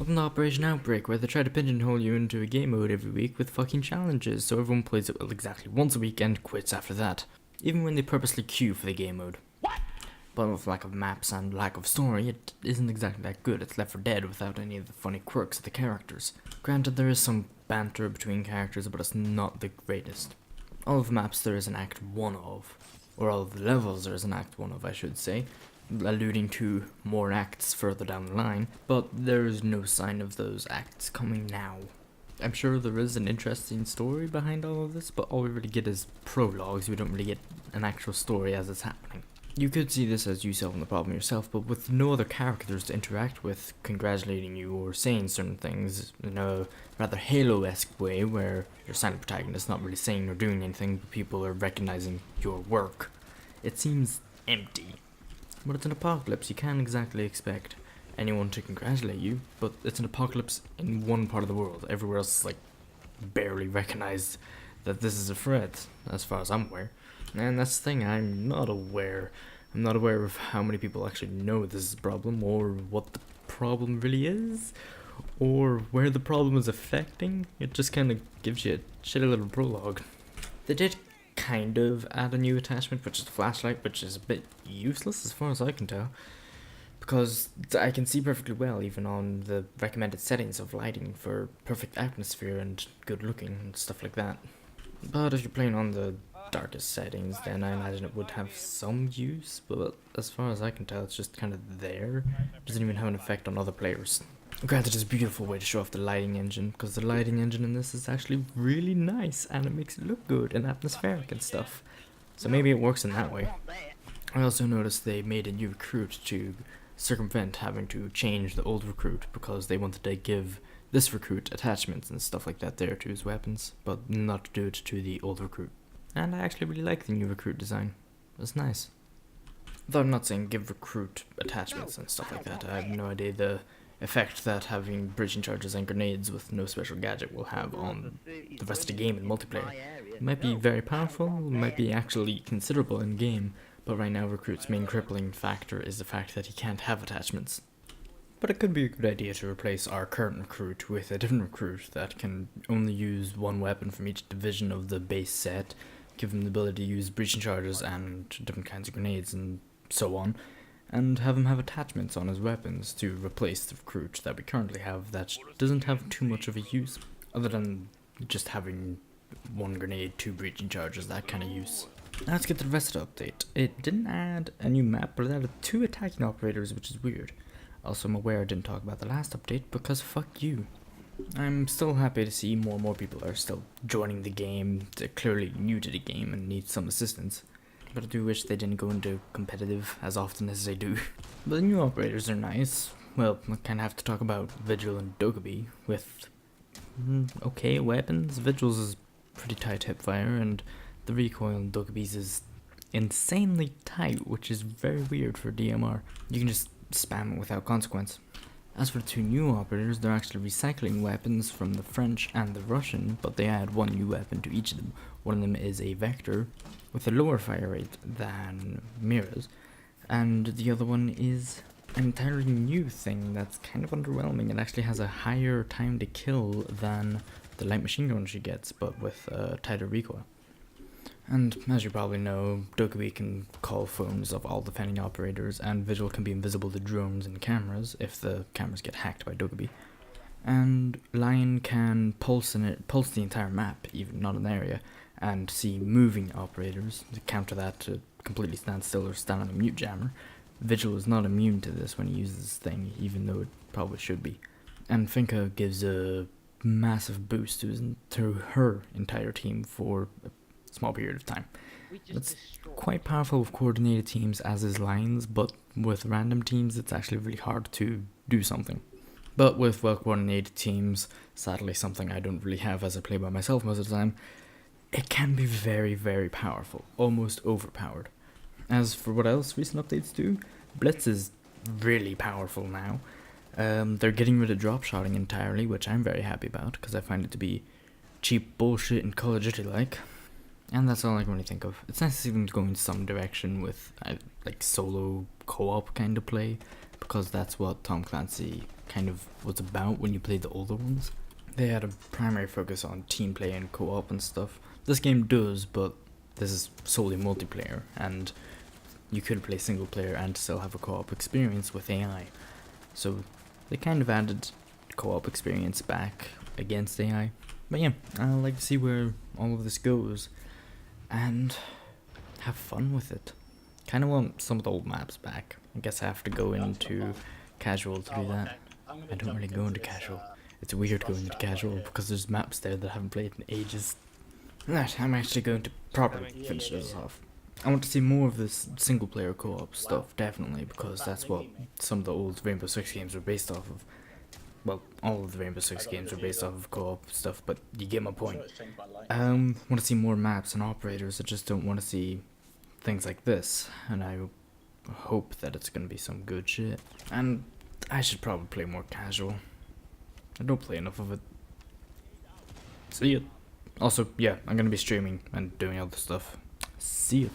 Welcome to Operation Outbreak, where they try to pigeonhole you into a game mode every week with fucking challenges, so everyone plays it exactly once a week and quits after that. Even when they purposely queue for the game mode. But with lack of maps and lack of story, it isn't exactly that good. It's Left 4 Dead without any of the funny quirks of the characters. Granted, there is some banter between characters, but it's not the greatest. All of the maps there is an Act 1 of, or all of the levels there is an Act 1 of, I should say, alluding to more acts further down the line, but there is no sign of those acts coming now. I'm sure there is an interesting story behind all of this, but all we really get is prologues. We don't really get an actual story as it's happening. You could see this as you solving the problem yourself, but with no other characters to interact with, congratulating you or saying certain things in a rather Halo-esque way, where your silent protagonist is not really saying or doing anything, but people are recognizing your work. It seems empty. But it's an apocalypse, you can't exactly expect anyone to congratulate you, but it's an apocalypse in one part of the world. Everywhere else is barely recognized that this is a threat, as far as I'm aware. And that's the thing, I'm not aware of how many people actually know this is a problem, or what the problem really is, or where the problem is affecting. It just kind of gives you a shitty little prologue. They did kind of add a new attachment, which is the flashlight, which is a bit useless as far as I can tell, because I can see perfectly well even on the recommended settings of lighting for perfect atmosphere and good looking and stuff like that. But if you're playing on the darkest settings, then I imagine it would have some use, but as far as I can tell, it's just kind of there. It doesn't even have an effect on other players. Granted, it's a beautiful way to show off the lighting engine, because the lighting engine in this is actually really nice, and it makes it look good and atmospheric and stuff. So maybe it works in that way. I also noticed they made a new recruit to circumvent having to change the old recruit, because they wanted to give this recruit attachments and stuff like that there to his weapons, but not to do it to the old recruit. And I actually really like the new recruit design. It's nice. Though I'm not saying give recruit attachments and stuff like that. I have no idea the effect that having breaching charges and grenades with no special gadget will have on the rest of the game in multiplayer. It might be very powerful, it might be actually considerable in game, but right now recruit's main crippling factor is the fact that he can't have attachments. But it could be a good idea to replace our current recruit with a different recruit that can only use one weapon from each division of the base set, give him the ability to use breaching charges and different kinds of grenades and so on, and have him have attachments on his weapons to replace the recruit that we currently have that doesn't have too much of a use, other than just having one grenade, two breaching charges, that kind of use. Now let's get to the rest of the update. It didn't add a new map, but it added 2 attacking operators, which is weird. Also, I'm aware I didn't talk about the last update, because fuck you. I'm still happy to see more and more people are still joining the game. They're clearly new to the game and need some assistance. But I do wish they didn't go into competitive as often as they do. But the new operators are nice. Well, I kind of have to talk about Vigil and Dokkaebi with okay weapons. Vigil's is pretty tight hipfire, and the recoil in Dokkaebi's is insanely tight, which is very weird for DMR. You can just spam it without consequence. As for the 2 new operators, they're actually recycling weapons from the French and the Russian, but they add 1 new weapon to each of them. One of them is a Vector with a lower fire rate than Chimera's, and the other one is an entirely new thing that's kind of underwhelming. It actually has a higher time to kill than the light machine gun she gets, but with a tighter recoil. And as you probably know, Dokkaebi can call phones of all defending operators, and Vigil can be invisible to drones and cameras if the cameras get hacked by Dokkaebi. And Lion can pulse the entire map, even not an area, and see moving operators to counter that to completely stand still or stand on a mute jammer. Vigil is not immune to this when he uses this thing, even though it probably should be. And Finka gives a massive boost to her entire team for a small period of time. It's quite powerful with coordinated teams, as is Lion's, but with random teams it's actually really hard to do something. But with well coordinated teams, sadly something I don't really have as I play by myself most of the time, it can be very, very powerful, almost overpowered. As for what else recent updates do, Blitz is really powerful now. They're getting rid of drop shotting entirely, which I'm very happy about, because I find it to be cheap bullshit and Call of Duty like. And that's all I can really think of. It's nice to see them go in some direction with solo co-op kind of play, because that's what Tom Clancy kind of was about when you played the older ones. They had a primary focus on team play and co-op and stuff. This game does, but this is solely multiplayer, and you could play single player and still have a co-op experience with AI. So they kind of added co-op experience back against AI. But yeah, I like to see where all of this goes and have fun with it. Kind of want some of the old maps back. I guess I have to go into casual to do that. I don't really go into casual. It's weird going into casual because there's maps there that I haven't played in ages. Right, I'm actually going to properly finish this off. I want to see more of this single player co-op stuff, definitely, because that's what some of the old Rainbow Six games were based off of. Well, all of the Rainbow Six games were based off of co-op stuff, but you get my point. Want to see more maps and operators. I just don't want to see things like this, and I hope that it's going to be some good shit. And I should probably play more casual. I don't play enough of it. See ya. Also, yeah, I'm going to be streaming and doing other stuff. See ya.